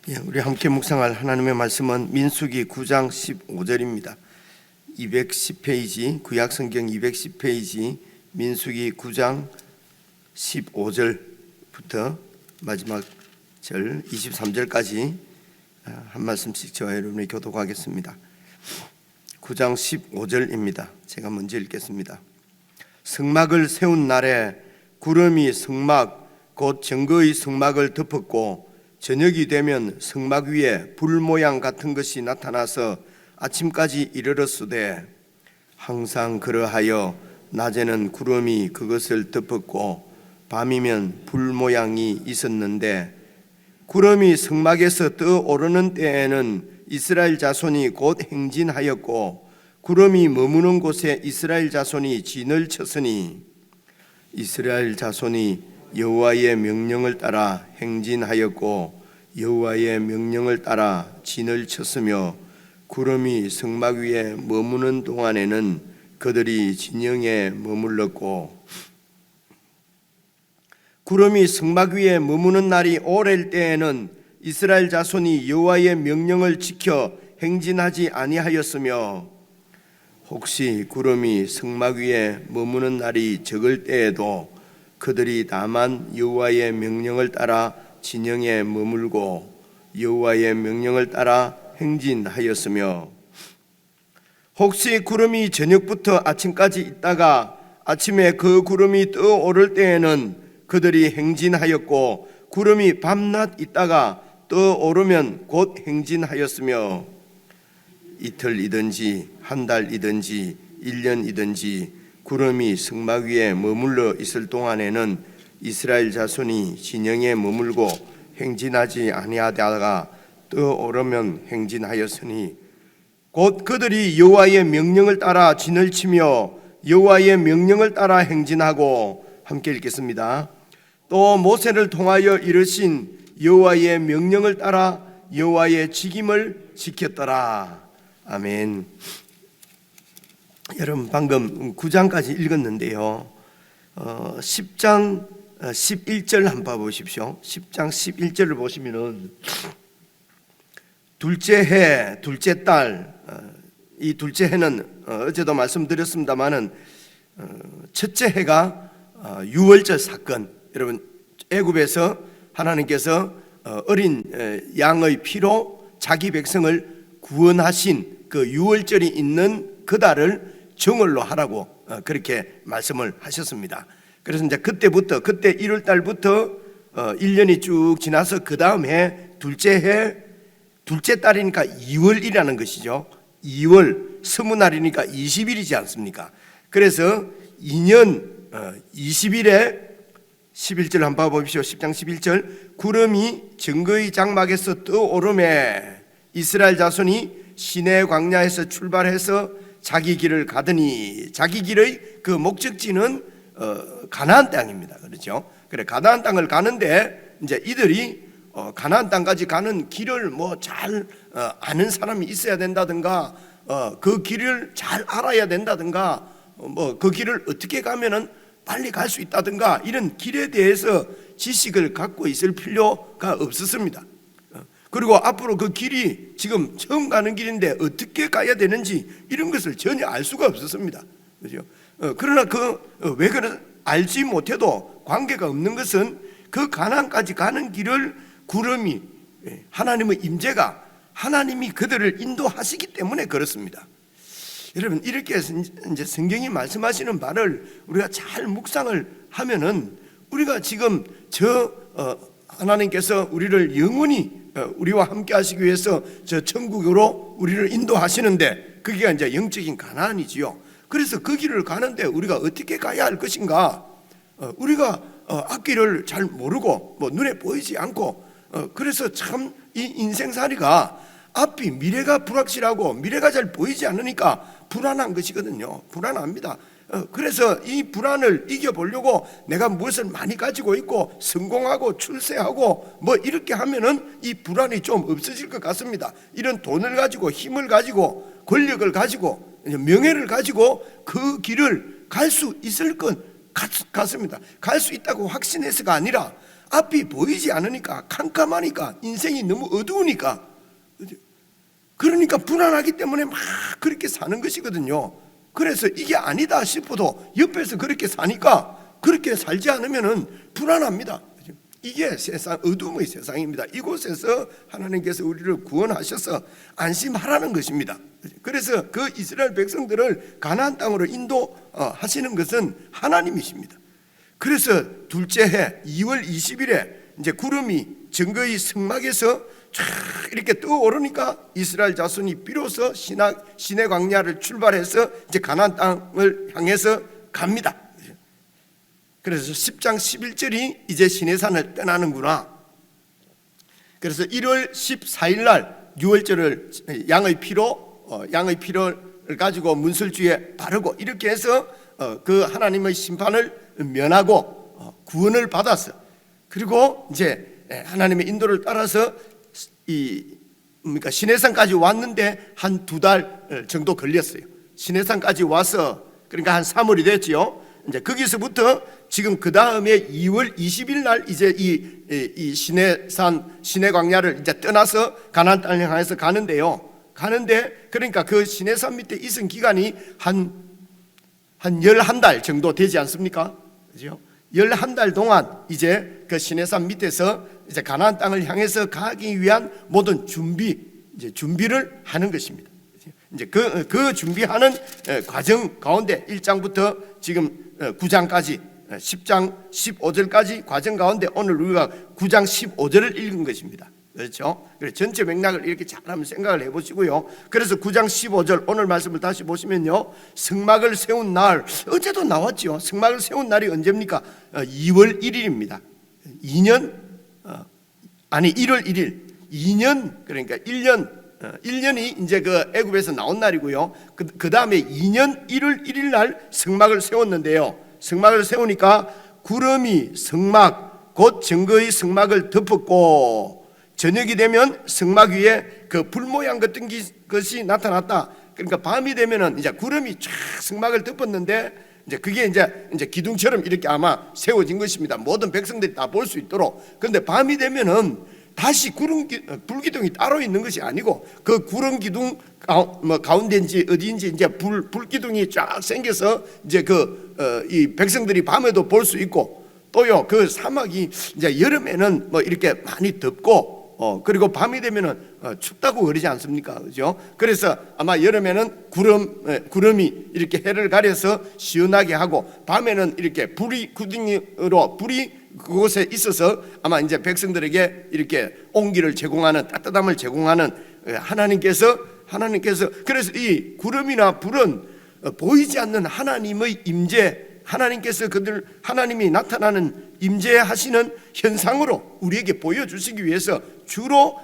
우리 함께 묵상할 하나님의 말씀은 민수기 9장 15절입니다. 210페이지, 구약성경 210페이지 민수기 9장 15절부터 마지막 절 23절까지 한 말씀씩 저와 여러분이 교독하겠습니다. 9장 15절입니다. 제가 먼저 읽겠습니다. 성막을 세운 날에 구름이 성막 곧 증거의 성막을 덮었고 저녁이 되면 성막 위에 불 모양 같은 것이 나타나서 아침까지 이르렀으되 항상 그러하여 낮에는 구름이 그것을 덮었고 밤이면 불 모양이 있었는데 구름이 성막에서 떠오르는 때에는 이스라엘 자손이 곧 행진하였고 구름이 머무는 곳에 이스라엘 자손이 진을 쳤으니 이스라엘 자손이 여호와의 명령을 따라 행진하였고 여호와의 명령을 따라 진을 쳤으며 구름이 성막 위에 머무는 동안에는 그들이 진영에 머물렀고 구름이 성막 위에 머무는 날이 오랠 때에는 이스라엘 자손이 여호와의 명령을 지켜 행진하지 아니하였으며 혹시 구름이 성막 위에 머무는 날이 적을 때에도 그들이 다만 여호와의 명령을 따라 진영에 머물고 여호와의 명령을 따라 행진하였으며 혹시 구름이 저녁부터 아침까지 있다가 아침에 그 구름이 떠오를 때에는 그들이 행진하였고 구름이 밤낮 있다가 떠오르면 곧 행진하였으며 이틀이든지 한 달이든지 1년이든지 구름이 성막 위에 머물러 있을 동안에는 이스라엘 자손이 진영에 머물고 행진하지 아니하다가 떠오르면 행진하였으니 곧 그들이 여호와의 명령을 따라 진을 치며 여호와의 명령을 따라 행진하고 함께 읽겠습니다. 또 모세를 통하여 이르신 여호와의 명령을 따라 여호와의 직임을 지켰더라. 아멘. 여러분 방금 9장까지 읽었는데요. 10장 11절 한번 봐보십시오. 10장 11절을 보시면은 둘째 해, 둘째 달, 이 둘째 해는 어제도 말씀드렸습니다만은 첫째 해가 유월절 사건. 여러분 애굽에서 하나님께서 어린 양의 피로 자기 백성을 구원하신 그 유월절이 있는 그 달을 정월로 하라고 그렇게 말씀을 하셨습니다. 그래서 이제 그때부터 그때 1월 달부터 1년이 쭉 지나서 그 다음 해 둘째 해 둘째 달이니까 2월이라는 것이죠. 2월 서무날이니까 20일이지 않습니까? 그래서 2년 20일에 11절 한번 봐보십시오. 10장 11절 구름이 증거의 장막에서 떠오르매 이스라엘 자손이 시내 광야에서 출발해서 자기 길을 가더니 자기 길의 그 목적지는 가나안 땅입니다. 그렇죠? 그래 가나안 땅을 가는데 이제 이들이 가나안 땅까지 가는 길을 뭐 잘 아는 사람이 있어야 된다든가 그 길을 잘 알아야 된다든가 뭐 그 길을 어떻게 가면은 빨리 갈 수 있다든가 이런 길에 대해서 지식을 갖고 있을 필요가 없었습니다. 그리고 앞으로 그 길이 지금 처음 가는 길인데 어떻게 가야 되는지 이런 것을 전혀 알 수가 없었습니다. 그렇죠? 그러나 왜 그런 알지 못해도 관계가 없는 것은 그 가나안까지 가는 길을 구름이 하나님의 임재가 하나님이 그들을 인도하시기 때문에 그렇습니다. 여러분 이렇게 해서 이제 성경이 말씀하시는 바를 우리가 잘 묵상을 하면은 우리가 지금 하나님께서 우리를 영원히 우리와 함께 하시기 위해서 저 천국으로 우리를 인도하시는데 그게 이제 영적인 가나안이지요. 그래서 그 길을 가는데 우리가 어떻게 가야 할 것인가? 우리가 앞길을 잘 모르고 뭐 눈에 보이지 않고 그래서 참 이 인생살이가 앞이 미래가 불확실하고 미래가 잘 보이지 않으니까 불안한 것이거든요. 불안합니다. 그래서 이 불안을 이겨보려고 내가 무엇을 많이 가지고 있고 성공하고 출세하고 뭐 이렇게 하면은 이 불안이 좀 없어질 것 같습니다. 이런 돈을 가지고 힘을 가지고 권력을 가지고 명예를 가지고 그 길을 갈 수 있을 것 같습니다. 갈 수 있다고 확신해서가 아니라 앞이 보이지 않으니까, 캄캄하니까, 인생이 너무 어두우니까, 그러니까 불안하기 때문에 막 그렇게 사는 것이거든요. 그래서 이게 아니다 싶어도 옆에서 그렇게 사니까, 그렇게 살지 않으면 불안합니다. 이게 세상, 어둠의 세상입니다. 이곳에서 하나님께서 우리를 구원하셔서 안심하라는 것입니다. 그래서 그 이스라엘 백성들을 가나안 땅으로 인도하시는 것은 하나님이십니다. 그래서 둘째 해 2월 20일에 이제 구름이 증거의 성막에서 쫙 이렇게 떠오르니까 이스라엘 자손이 비로소 시내 광야를 출발해서 이제 가나안 땅을 향해서 갑니다. 그래서 10장 11절이 이제 시내산을 떠나는구나. 그래서 1월 14일 날 유월절을 양의 피를 가지고 문설주에 바르고 이렇게 해서 그 하나님의 심판을 면하고 구원을 받았어. 그리고 이제 하나님의 인도를 따라서 시내산까지 왔는데 한 2달 정도 걸렸어요. 시내산까지 와서 그러니까 한 3월이 됐지요. 이제 거기서부터 지금 그 다음에 2월 20일 날 이제 이 시내 광야를 이제 떠나서 가나안 땅을 향해서 가는데요. 그러니까 그 시내산 밑에 있은 기간이 한 11달 정도 되지 않습니까? 그죠? 11달 동안 이제 그 시내산 밑에서 이제 가나안 땅을 향해서 가기 위한 모든 준비를 하는 것입니다. 이제 그 준비하는 과정 가운데 1장부터 지금 9장까지 10장 15절까지 과정 가운데 오늘 우리가 9장 15절을 읽은 것입니다. 그렇죠? 그래서 전체 맥락을 이렇게 잘 한번 생각을 해보시고요. 그래서 9장 15절 오늘 말씀을 다시 보시면요, 성막을 세운 날, 어제도 나왔죠. 성막을 세운 날이 언제입니까? 2월 1일입니다 1월 1일 2년, 그러니까 1년이 이제 그 애굽에서 나온 날이고요. 그 다음에 2년 1월 1일 날 성막을 세웠는데요. 성막을 세우니까 구름이 성막 곧 증거의 성막을 덮었고, 저녁이 되면 성막 위에 그 불 모양 같은 것이 나타났다. 그러니까 밤이 되면은 이제 구름이 쫙 성막을 덮었는데, 이제 그게 이제 기둥처럼 이렇게 아마 세워진 것입니다. 모든 백성들이 다 볼 수 있도록. 그런데 밤이 되면은 다시 불기둥이 따로 있는 것이 아니고 그 구름 기둥 가운데인지 어디인지 이제 불기둥이 쫙 생겨서 이제 이 백성들이 밤에도 볼 수 있고, 또요 그 사막이 이제 여름에는 뭐 이렇게 많이 덥고 그리고 밤이 되면은 춥다고 그러지 않습니까? 그죠? 그래서 아마 여름에는 구름이 이렇게 해를 가려서 시원하게 하고, 밤에는 이렇게 불이 그곳에 있어서 아마 이제 백성들에게 이렇게 온기를 제공하는, 따뜻함을 제공하는 하나님께서 그래서 이 구름이나 불은 보이지 않는 하나님의 임재, 하나님이 나타나는 임재하시는 현상으로 우리에게 보여주시기 위해서 주로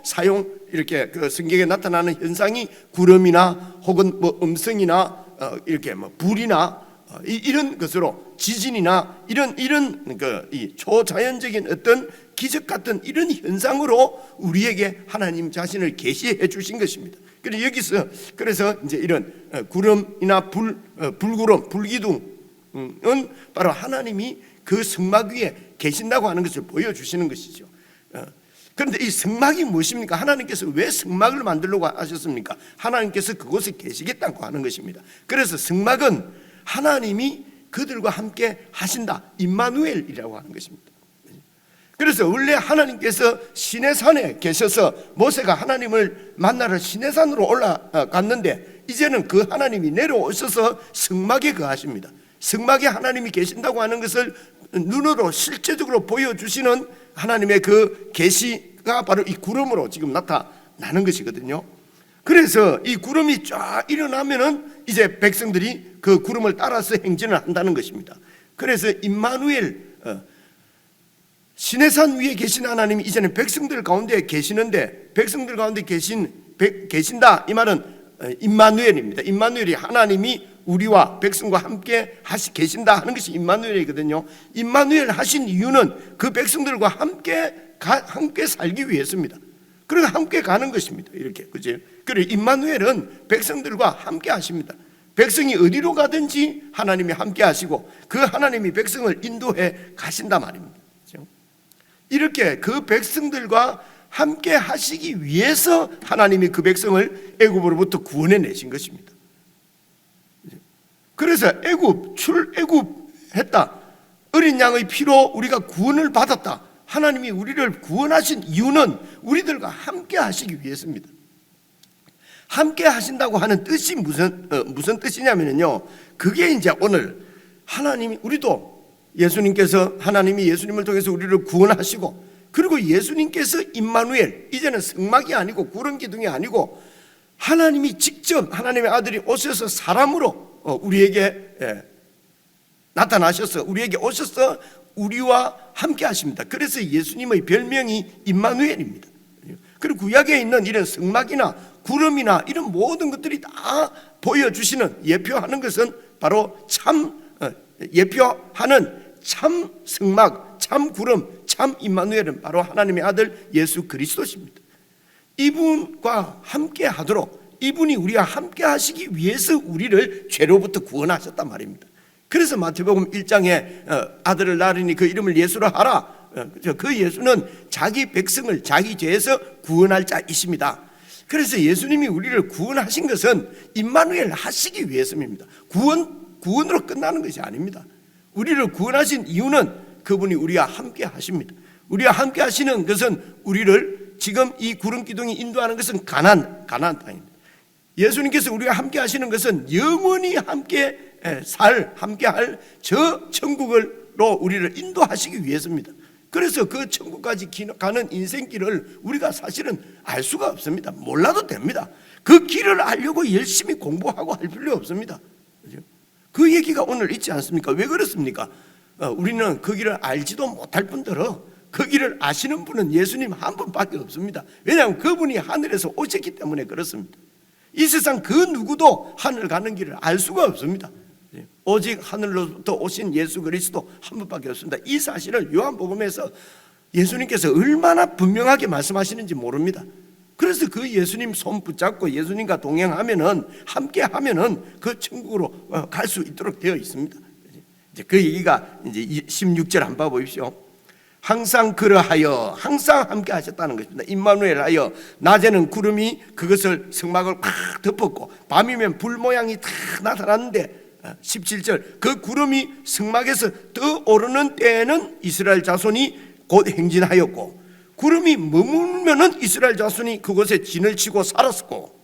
이렇게 그 성경에 나타나는 현상이 구름이나 혹은 뭐 음성이나 이렇게 뭐 불이나 이런 것으로 지진이나 이런 이 초자연적인 어떤 기적 같은 이런 현상으로 우리에게 하나님 자신을 계시해 주신 것입니다. 그래서 이제 이런 구름이나 불구름, 불기둥은 바로 하나님이 그 성막 위에 계신다고 하는 것을 보여주시는 것이죠. 그런데 이 성막이 무엇입니까? 하나님께서 왜 성막을 만들려고 하셨습니까? 하나님께서 그곳에 계시겠다고 하는 것입니다. 그래서 성막은 하나님이 그들과 함께 하신다, 임마누엘이라고 하는 것입니다. 그래서 원래 하나님께서 시내산에 계셔서 모세가 하나님을 만나러 시내산으로 올라갔는데, 이제는 그 하나님이 내려오셔서 성막에 거하십니다. 성막에 하나님이 계신다고 하는 것을 눈으로 실제적으로 보여주시는 하나님의 그 계시가 바로 이 구름으로 지금 나타나는 것이거든요. 그래서 이 구름이 쫙 일어나면은 이제 백성들이 그 구름을 따라서 행진을 한다는 것입니다. 그래서 임마누엘, 시내산 위에 계신 하나님이 이제는 백성들 가운데 계시는데, 백성들 가운데 계신다, 이 말은 임마누엘입니다. 임마누엘이 하나님이 우리와 백성과 함께 계신다 하는 것이 임마누엘이거든요. 임마누엘 하신 이유는 그 백성들과 함께 살기 위해서입니다. 그래서 함께 가는 것입니다. 이렇게, 그죠? 그래, 임마누엘은 백성들과 함께 하십니다. 백성이 어디로 가든지 하나님이 함께 하시고 그 하나님이 백성을 인도해 가신단 말입니다. 그렇죠? 이렇게 그 백성들과 함께 하시기 위해서 하나님이 그 백성을 애굽으로부터 구원해 내신 것입니다. 그래서 출애굽했다. 어린 양의 피로 우리가 구원을 받았다. 하나님이 우리를 구원하신 이유는 우리들과 함께 하시기 위해서입니다. 함께 하신다고 하는 뜻이 무슨 뜻이냐면요, 그게 이제 오늘 하나님이 우리도 하나님이 예수님을 통해서 우리를 구원하시고, 그리고 예수님께서 임마누엘, 이제는 성막이 아니고 구름 기둥이 아니고 하나님이 직접 하나님의 아들이 오셔서 사람으로 우리에게 나타나셔서 우리에게 오셔서 우리와 함께 하십니다. 그래서 예수님의 별명이 임마누엘입니다. 그리고 구약에 있는 이런 성막이나 구름이나 이런 모든 것들이 다 보여주시는, 예표하는 것은 바로 예표하는 참 성막, 참 구름, 참 임마누엘은 바로 하나님의 아들 예수 그리스도십니다. 이분과 함께 하도록, 이분이 우리와 함께 하시기 위해서 우리를 죄로부터 구원하셨단 말입니다. 그래서 마태복음 1장에 아들을 낳으니 그 이름을 예수라 하라. 그 예수는 자기 백성을 자기 죄에서 구원할 자이십니다. 그래서 예수님이 우리를 구원하신 것은 임마누엘 하시기 위해서입니다. 구원으로 끝나는 것이 아닙니다. 우리를 구원하신 이유는 그분이 우리와 함께 하십니다. 우리와 함께 하시는 것은 우리를 지금 이 구름 기둥이 인도하는 것은 가나안 땅입니다. 예수님께서 우리와 함께 하시는 것은 영원히 함께 할 저 천국으로 우리를 인도하시기 위해서입니다. 그래서 그 천국까지 가는 인생길을 우리가 사실은 알 수가 없습니다. 몰라도 됩니다. 그 길을 알려고 열심히 공부하고 할 필요 없습니다. 그 얘기가 오늘 있지 않습니까? 왜 그렇습니까? 우리는 그 길을 알지도 못할 뿐더러 그 길을 아시는 분은 예수님 한 분밖에 없습니다. 왜냐하면 그분이 하늘에서 오셨기 때문에 그렇습니다. 이 세상 그 누구도 하늘 가는 길을 알 수가 없습니다. 오직 하늘로부터 오신 예수 그리스도 한 분밖에 없습니다. 이 사실을 요한복음에서 예수님께서 얼마나 분명하게 말씀하시는지 모릅니다. 그래서 그 예수님 손 붙잡고 예수님과 동행하면은, 함께 하면은 그 천국으로 갈 수 있도록 되어 있습니다. 이제 그 얘기가 이제 16절 한번 봐보십시오. 항상 그러하여, 항상 함께 하셨다는 것입니다. 임마누엘 하여 낮에는 구름이 그것을 성막을 팍 덮었고 밤이면 불 모양이 탁 나타났는데, 17절 그 구름이 성막에서 떠오르는 때에는 이스라엘 자손이 곧 행진하였고 구름이 머물면은 이스라엘 자손이 그곳에 진을 치고 살았고,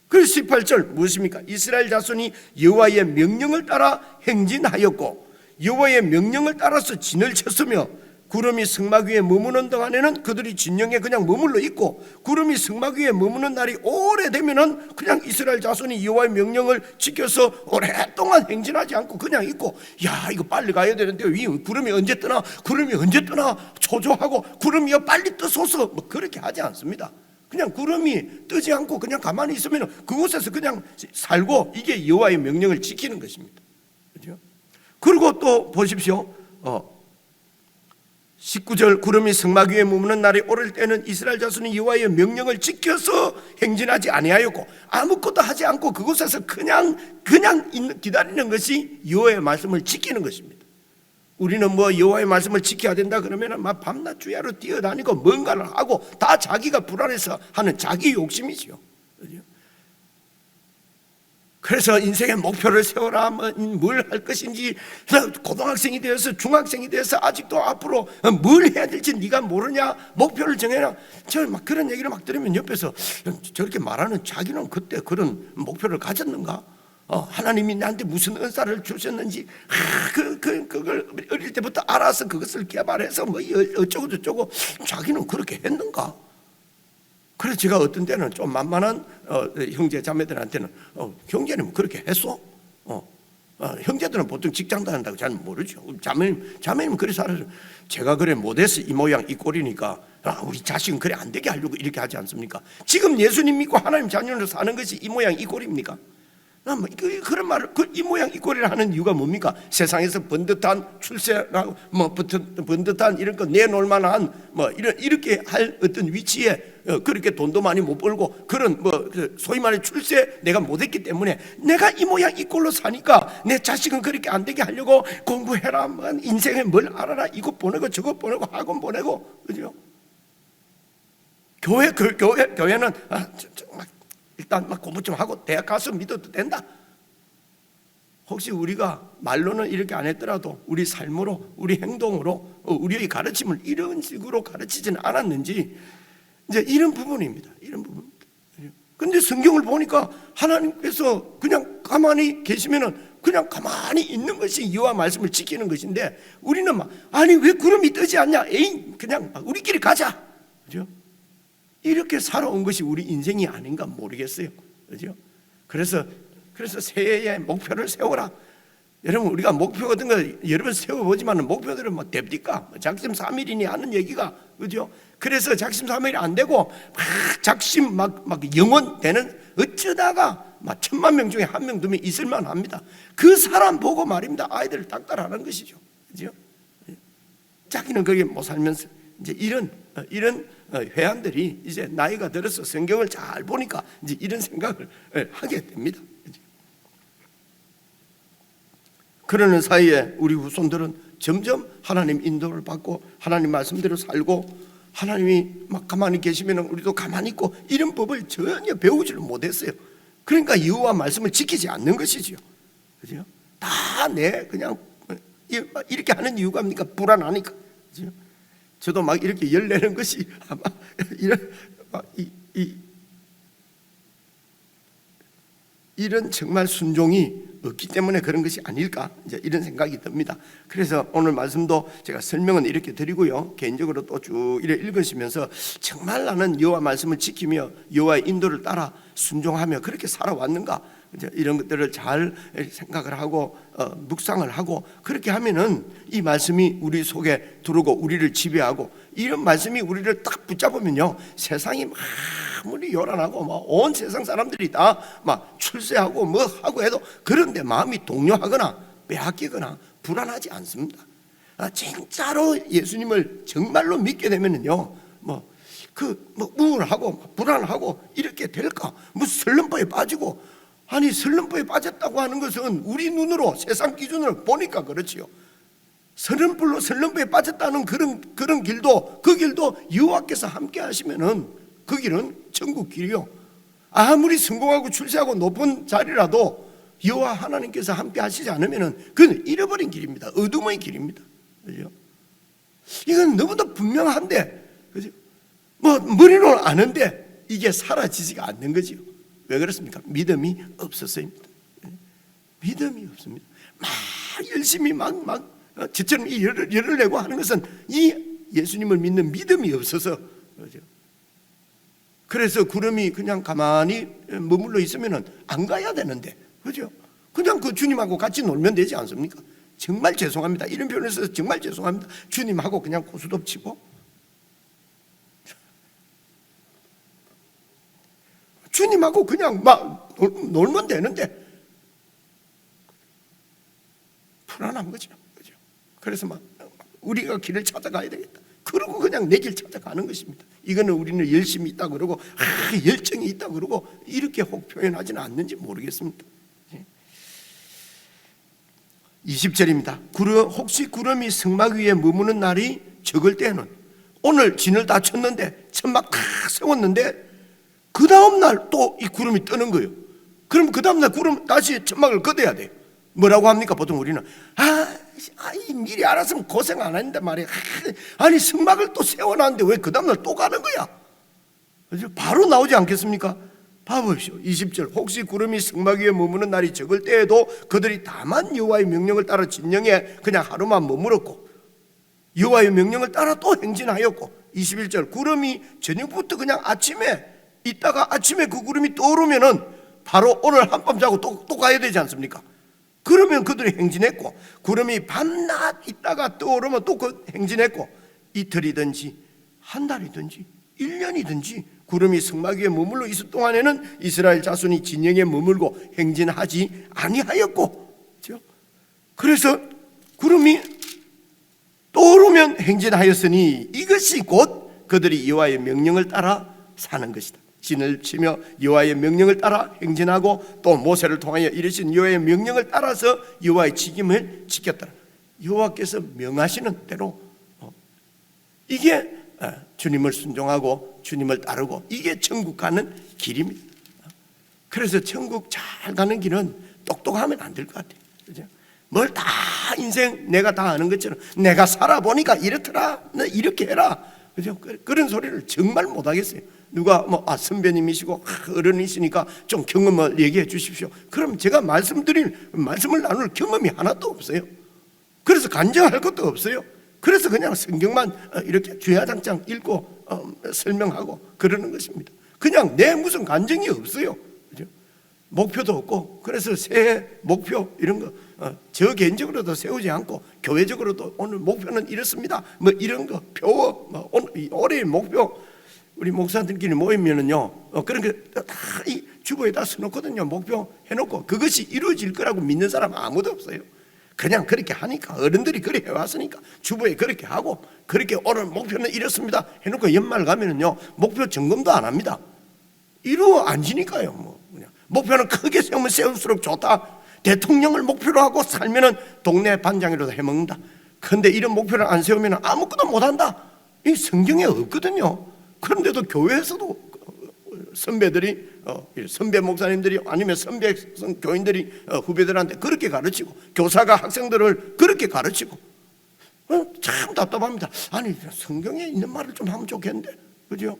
그래서 18절 무엇입니까? 이스라엘 자손이 여호와의 명령을 따라 행진하였고 여호와의 명령을 따라서 진을 쳤으며 구름이 성막 위에 머무는 동안에는 그들이 진영에 그냥 머물러 있고 구름이 성막 위에 머무는 날이 오래되면은 그냥 이스라엘 자손이 여호와의 명령을 지켜서 오랫동안 행진하지 않고 그냥 있고, 야 이거 빨리 가야 되는데 구름이 언제 뜨나 초조하고 구름이요 빨리 뜨소서 뭐 그렇게 하지 않습니다. 그냥 구름이 뜨지 않고 그냥 가만히 있으면 그곳에서 그냥 살고, 이게 여호와의 명령을 지키는 것입니다. 그렇죠? 그리고 또 보십시오. 19절 구름이 성막 위에 머무는 날이 오를 때는 이스라엘 자손이 여호와의 명령을 지켜서 행진하지 아니하였고 아무것도 하지 않고 그곳에서 그냥 기다리는 것이 여호와의 말씀을 지키는 것입니다. 우리는 뭐 여호와의 말씀을 지켜야 된다 그러면 막 밤낮 주야로 뛰어다니고 뭔가를 하고 다 자기가 불안해서 하는 자기 욕심이지요. 그래서 인생의 목표를 세워라, 뭘 할 것인지, 고등학생이 되어서 중학생이 되어서 아직도 앞으로 뭘 해야 될지 네가 모르냐, 목표를 정해라. 저 막 그런 얘기를 막 들으면 옆에서 저렇게 말하는 자기는 그때 그런 목표를 가졌는가? 하나님이 나한테 무슨 은사를 주셨는지 그걸 어릴 때부터 알아서 그것을 개발해서 뭐 어쩌고 저쩌고 자기는 그렇게 했는가? 그래서 제가 어떤 때는 좀 만만한 형제 자매들한테는 형제는 그렇게 했어? 형제들은 보통 직장 다닌다고 잘 모르죠. 자매님 그래서 알아서 제가 그래 못해서 이 모양 이 꼴이니까 우리 자식은 그래 안 되게 하려고 이렇게 하지 않습니까? 지금 예수님 믿고 하나님 자녀로 사는 것이 이 모양 이 꼴입니까? 그런 말을 이 모양 이 꼴이라 하는 이유가 뭡니까? 세상에서 번듯한 출세하고 번듯한 이런 거 내놓을 만한 이렇게 할 어떤 위치에 그렇게 돈도 많이 못 벌고 그런 소위 말해 출세 내가 못했기 때문에 내가 이 모양 이 꼴로 사니까 내 자식은 그렇게 안 되게 하려고 공부해라, 인생에 뭘 알아라, 이거 보내고 저거 보내고 학원 보내고, 그죠? 교회는 일단 공부 좀 하고 대학 가서 믿어도 된다. 혹시 우리가 말로는 이렇게 안 했더라도 우리 삶으로, 우리 행동으로, 우리의 가르침을 이런 식으로 가르치지는 않았는지, 이제 이런 부분입니다. 이런 부분. 근데 성경을 보니까 하나님께서 그냥 가만히 계시면은 그냥 가만히 있는 것이 여호와 말씀을 지키는 것인데, 우리는 아니 왜 구름이 뜨지 않냐? 에이, 그냥 우리끼리 가자. 그죠? 이렇게 살아온 것이 우리 인생이 아닌가 모르겠어요. 그죠? 그래서 새해의 목표를 세워라. 여러분, 우리가 목표 같은 거 여러 번 세워보지만 목표들은 됩니까? 작심삼일이니 하는 얘기가, 그죠? 그래서 작심삼일이 안 되고 작심 영원 되는, 어쩌다가 1000만 명 중에 1명 2명 있을만 합니다. 그 사람 보고 말입니다. 아이들을 닥달하는 것이죠. 그죠? 자기는 그게 못 살면서 이제 이런 회한들이 이제 나이가 들어서 성경을 잘 보니까 이제 이런 생각을 하게 됩니다. 그러는 사이에 우리 후손들은 점점 하나님 인도를 받고 하나님 말씀대로 살고, 하나님이 가만히 계시면 우리도 가만히 있고, 이런 법을 전혀 배우지를 못했어요. 그러니까 여호와 말씀을 지키지 않는 것이지요. 그죠? 다 그냥 이렇게 하는 이유가 뭡니까? 불안하니까. 그죠? 저도 이렇게 열내는 것이 아마 이런 정말 순종이 없기 때문에 그런 것이 아닐까, 이제 이런 생각이 듭니다. 그래서 오늘 말씀도 제가 설명은 이렇게 드리고요, 개인적으로 또 쭉 이렇게 읽으시면서 정말 나는 여호와 말씀을 지키며 여호와의 인도를 따라 순종하며 그렇게 살아왔는가, 이제 이런 것들을 잘 생각을 하고 묵상을 하고, 그렇게 하면은 이 말씀이 우리 속에 들어오고 우리를 지배하고, 이런 말씀이 우리를 딱 붙잡으면요, 세상이 아무리 요란하고 온 세상 사람들이 다 출세하고 뭐 하고 해도 그런데 마음이 동요하거나 빼앗기거나 불안하지 않습니다. 진짜로 예수님을 정말로 믿게 되면은요, 우울하고 불안하고 이렇게 될까? 설렁포에 빠지고, 아니 설렁포에 빠졌다고 하는 것은 우리 눈으로 세상 기준으로 보니까 그렇지요. 설렁포에 빠졌다는 그런 길도, 그 길도 여호와께서 함께 하시면은 그 길은 천국 길이요. 아무리 성공하고 출세하고 높은 자리라도 여호와 하나님께서 함께 하시지 않으면은 그건 잃어버린 길입니다. 어둠의 길입니다. 그죠? 이건 너무도 분명한데, 그죠? 머리로는 아는데 이게 사라지지가 않는 거지요. 왜 그렇습니까? 믿음이 없었습니다. 믿음이 없습니다. 열심히 저처럼 열을 내고 하는 것은 이 예수님을 믿는 믿음이 없어서 그렇죠. 그래서 구름이 그냥 가만히 머물러 있으면 안 가야 되는데, 그죠? 그냥 그 주님하고 같이 놀면 되지 않습니까? 정말 죄송합니다. 이런 표현을 써서 정말 죄송합니다. 주님하고 그냥 고스톱 치고, 주님하고 그냥 놀면 되는데 불안한 거죠. 그죠? 그래서 우리가 길을 찾아가야 되겠다. 그러고 그냥 내 길 찾아가는 것입니다. 이거는 우리는 열심히 있다 그러고 열정이 있다 그러고 이렇게 혹 표현하지는 않는지 모르겠습니다. 20절입니다. 혹시 구름이 성막 위에 머무는 날이 적을 때는, 오늘 진을 다 쳤는데 천막 다 세웠는데 그 다음날 또 이 구름이 뜨는 거예요. 그럼 그 다음날 구름 다시 천막을 걷어야 돼요. 뭐라고 합니까? 보통 우리는 미리 알았으면 고생 안 했는데 말이야. 아니 성막을 또 세워놨는데 왜 그 다음날 또 가는 거야? 바로 나오지 않겠습니까? 봐보십시오. 20절. 혹시 구름이 성막 위에 머무는 날이 적을 때에도 그들이 다만 여호와의 명령을 따라 진영에 그냥 하루만 머물었고, 여호와의 명령을 따라 또 행진하였고, 21절. 구름이 저녁부터 그냥 아침에 있다가 아침에 그 구름이 떠오르면은 바로 오늘 한밤 자고 또 가야 되지 않습니까? 그러면 그들이 행진했고, 구름이 밤낮 있다가 떠오르면 또 그 행진했고, 이틀이든지 한 달이든지 1년이든지 구름이 성막 위에 머물러 있을 동안에는 이스라엘 자손이 진영에 머물고 행진하지 아니하였고, 그렇죠? 그래서 구름이 떠오르면 행진하였으니 이것이 곧 그들이 여호와의 명령을 따라 사는 것이다. 진을 치며 여호와의 명령을 따라 행진하고 또 모세를 통하여 이르신 여호와의 명령을 따라서 여호와의 지킴을 지켰다. 여호와께서 명하시는 대로 이게 주님을 순종하고 주님을 따르고 이게 천국 가는 길입니다. 그래서 천국 잘 가는 길은 똑똑하면 안 될 것 같아요. 그죠? 뭘 다 인생 내가 다 아는 것처럼 내가 살아보니까 이렇더라, 너 이렇게 해라, 그죠? 그런 소리를 정말 못 하겠어요. 누가 선배님이시고 어른이시니까 좀 경험을 얘기해 주십시오. 그럼 제가 말씀을 나눌 경험이 하나도 없어요. 그래서 간증할 것도 없어요. 그래서 그냥 성경만 이렇게 주야장창 읽고 설명하고 그러는 것입니다. 그냥 내 무슨 간증이 없어요. 그죠? 목표도 없고. 그래서 새해 목표 이런 거 저 개인적으로도 세우지 않고 교회적으로도 오늘 목표는 이렇습니다, 이런 거 표, 올해의 목표 우리 목사들끼리 모이면은요 그런 게 다 이 주보에다 써놓거든요. 목표 해놓고 그것이 이루어질 거라고 믿는 사람 아무도 없어요. 그냥 그렇게 하니까, 어른들이 그렇게 해왔으니까 주보에 그렇게 하고, 그렇게 오늘 목표는 이렇습니다 해놓고 연말 가면은요 목표 점검도 안 합니다. 이루어 앉으니까요. 그냥 목표는 크게 세우면 세울수록 좋다. 대통령을 목표로 하고 살면은 동네 반장이라도 해먹는다. 그런데 이런 목표를 안 세우면 아무것도 못한다. 이 성경에 없거든요. 그런데도 교회에서도 선배들이 선배 목사님들이 아니면 선배 교인들이 후배들한테 그렇게 가르치고, 교사가 학생들을 그렇게 가르치고, 참 답답합니다. 아니 성경에 있는 말을 좀 하면 좋겠는데, 그죠?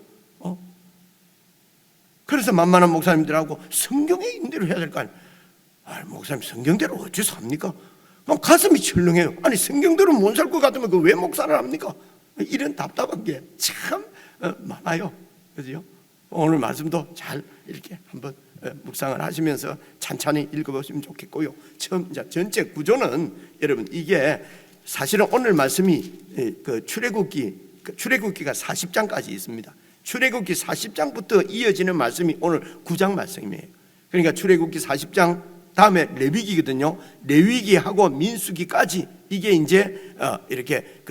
그래서 만만한 목사님들하고 성경에 있는 대로 해야 될 거 아니에요. 목사님 성경대로 어째서 합니까? 가슴이 철렁해요. 아니 성경대로 못 살 것 같으면 왜 목사를 합니까? 이런 답답한 게 참 많아요. 그죠? 오늘 말씀도 잘 이렇게 한번 묵상을 하시면서 찬찬히 읽어보시면 좋겠고요. 전체 구조는 여러분 이게 사실은 오늘 말씀이 그 출애굽기가 40장까지 있습니다. 출애굽기 40장부터 이어지는 말씀이 오늘 9장 말씀이에요. 그러니까 출애굽기 40장 다음에 레위기거든요. 레위기하고 민수기까지 이게 이제 이렇게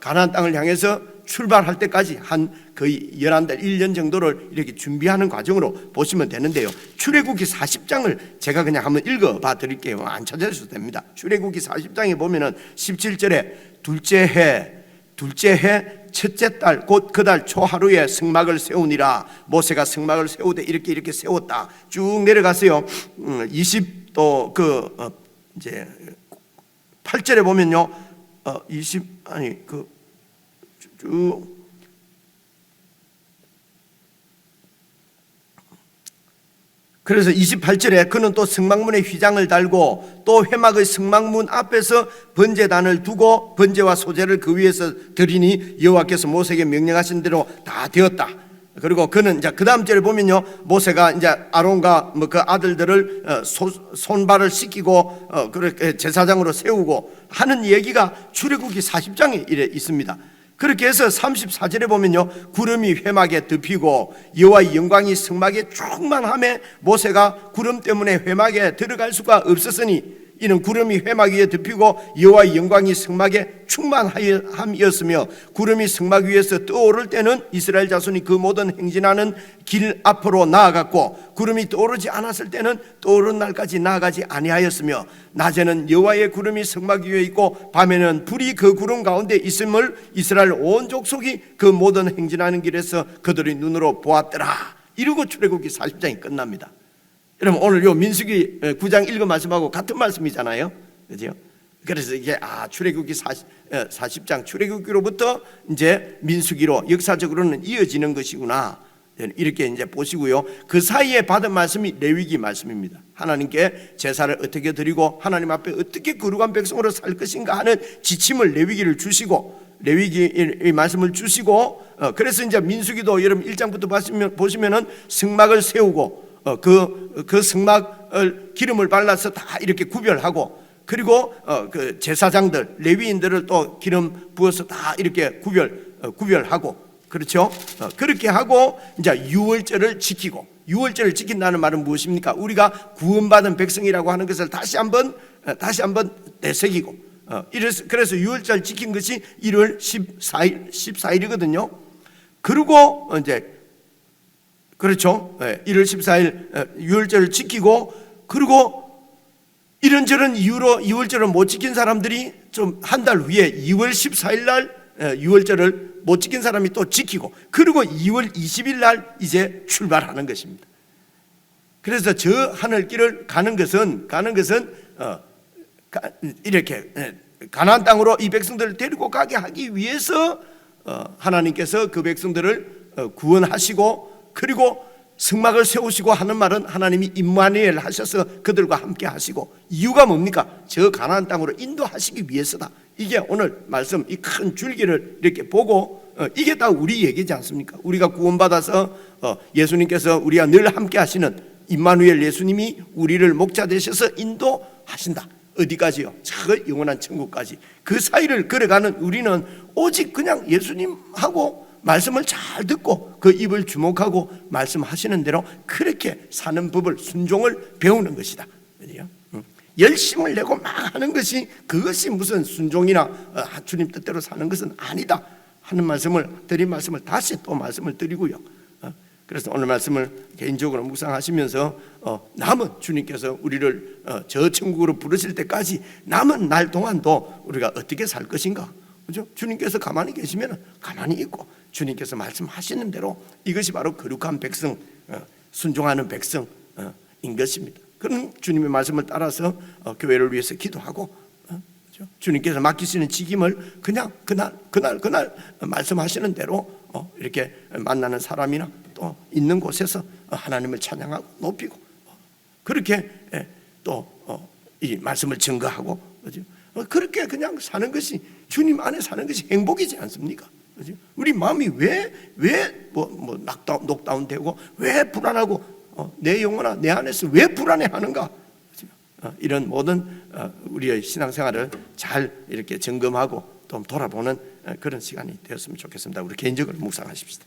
가나안 땅을 향해서 출발할 때까지 한 거의 11달 1년 정도를 이렇게 준비하는 과정으로 보시면 되는데요. 출애굽기 40장을 제가 그냥 한번 읽어봐 드릴게요. 안 찾아주셔도 됩니다. 출애굽기 40장에 보면은 17절에 둘째 해 첫째 달 곧 그 달 초하루에 성막을 세우니라. 모세가 성막을 세우되 이렇게 세웠다. 쭉 내려가세요. 20또 이제 8절에 보면요. 그래서 28절에 그는 또 성막문에 휘장을 달고 또 회막의 성막문 앞에서 번제단을 두고 번제와 소제를 그 위에서 드리니 여호와께서 모세에게 명령하신 대로 다 되었다. 그리고 그는 이제 그 다음 절에 보면요, 모세가 이제 아론과 그 아들들을 손발을 씻기고 그렇게 제사장으로 세우고 하는 얘기가 출애굽기 40장에 이래 있습니다. 그렇게 해서 34절에 보면요, 구름이 회막에 덮이고 여호와의 영광이 성막에 충만하며 모세가 구름 때문에 회막에 들어갈 수가 없었으니 이는 구름이 회막 위에 덮이고 여호와의 영광이 성막에 충만함이었으며, 구름이 성막 위에서 떠오를 때는 이스라엘 자손이 그 모든 행진하는 길 앞으로 나아갔고, 구름이 떠오르지 않았을 때는 떠오른 날까지 나아가지 아니하였으며, 낮에는 여호와의 구름이 성막 위에 있고 밤에는 불이 그 구름 가운데 있음을 이스라엘 온 족속이 그 모든 행진하는 길에서 그들의 눈으로 보았더라. 이러고 출애굽기 40장이 끝납니다. 여러분 오늘 요 민수기 9장 읽은 말씀하고 같은 말씀이잖아요, 그죠? 그래서 이게 출애굽기 40장 출애굽기로부터 이제 민수기로 역사적으로는 이어지는 것이구나, 이렇게 이제 보시고요. 그 사이에 받은 말씀이 레위기 말씀입니다. 하나님께 제사를 어떻게 드리고 하나님 앞에 어떻게 거룩한 백성으로 살 것인가 하는 지침을 레위기를 주시고, 레위기의 말씀을 주시고, 그래서 이제 민수기도 여러분 1장부터 보시면은 성막을 세우고 그 성막을 기름을 발라서 다 이렇게 구별하고, 그리고 그 제사장들 레위인들을 또 기름 부어서 다 이렇게 구별하고, 그렇죠? 그렇게 하고 이제 유월절을 지키고, 유월절을 지킨다는 말은 무엇입니까? 우리가 구원받은 백성이라고 하는 것을 다시 한번 되새기고, 그래서 유월절 지킨 것이 1월 14일이거든요. 그리고 이제 그렇죠? 1월 14일 유월절을 지키고, 그리고 이런저런 이유로 유월절을 못 지킨 사람들이 좀 한 달 후에 2월 14일 날 유월절을 못 지킨 사람이 또 지키고, 그리고 2월 20일 날 이제 출발하는 것입니다. 그래서 저 하늘길을 가는 것은 이렇게 가나안 땅으로 이 백성들을 데리고 가게 하기 위해서 하나님께서 그 백성들을 구원하시고, 그리고 성막을 세우시고 하는 말은 하나님이 임마누엘 하셔서 그들과 함께 하시고, 이유가 뭡니까? 저 가나안 땅으로 인도하시기 위해서다. 이게 오늘 말씀 이 큰 줄기를 이렇게 보고, 이게 다 우리 얘기지 않습니까? 우리가 구원받아서 예수님께서 우리와 늘 함께 하시는 임마누엘 예수님이 우리를 목자 되셔서 인도하신다. 어디까지요? 저 영원한 천국까지. 그 사이를 걸어가는 우리는 오직 그냥 예수님하고 말씀을 잘 듣고 그 입을 주목하고 말씀하시는 대로 그렇게 사는 법을, 순종을 배우는 것이다. 열심을 내고 막 하는 것이, 그것이 무슨 순종이나 주님 뜻대로 사는 것은 아니다 하는 말씀을, 드린 말씀을 다시 또 말씀을 드리고요. 그래서 오늘 말씀을 개인적으로 묵상하시면서 남은 주님께서 우리를 저 천국으로 부르실 때까지 남은 날 동안도 우리가 어떻게 살 것인가, 그죠? 주님께서 가만히 계시면 가만히 있고, 주님께서 말씀하시는 대로, 이것이 바로 거룩한 백성, 순종하는 백성인 것입니다. 그런 주님의 말씀을 따라서 교회를 위해서 기도하고, 그죠? 주님께서 맡기시는 직임을 그냥 그날 말씀하시는 대로 이렇게 만나는 사람이나 또 있는 곳에서 하나님을 찬양하고 높이고, 그렇게 또 이 말씀을 증거하고, 그죠? 그렇게 그냥 사는 것이, 주님 안에 사는 것이 행복이지 않습니까? 그죠? 우리 마음이 왜 녹다운되고 왜 불안하고 내 영혼아 내 안에서 왜 불안해하는가? 이런 모든 우리의 신앙생활을 잘 이렇게 점검하고 또 돌아보는 그런 시간이 되었으면 좋겠습니다. 우리 개인적으로 묵상하십시다.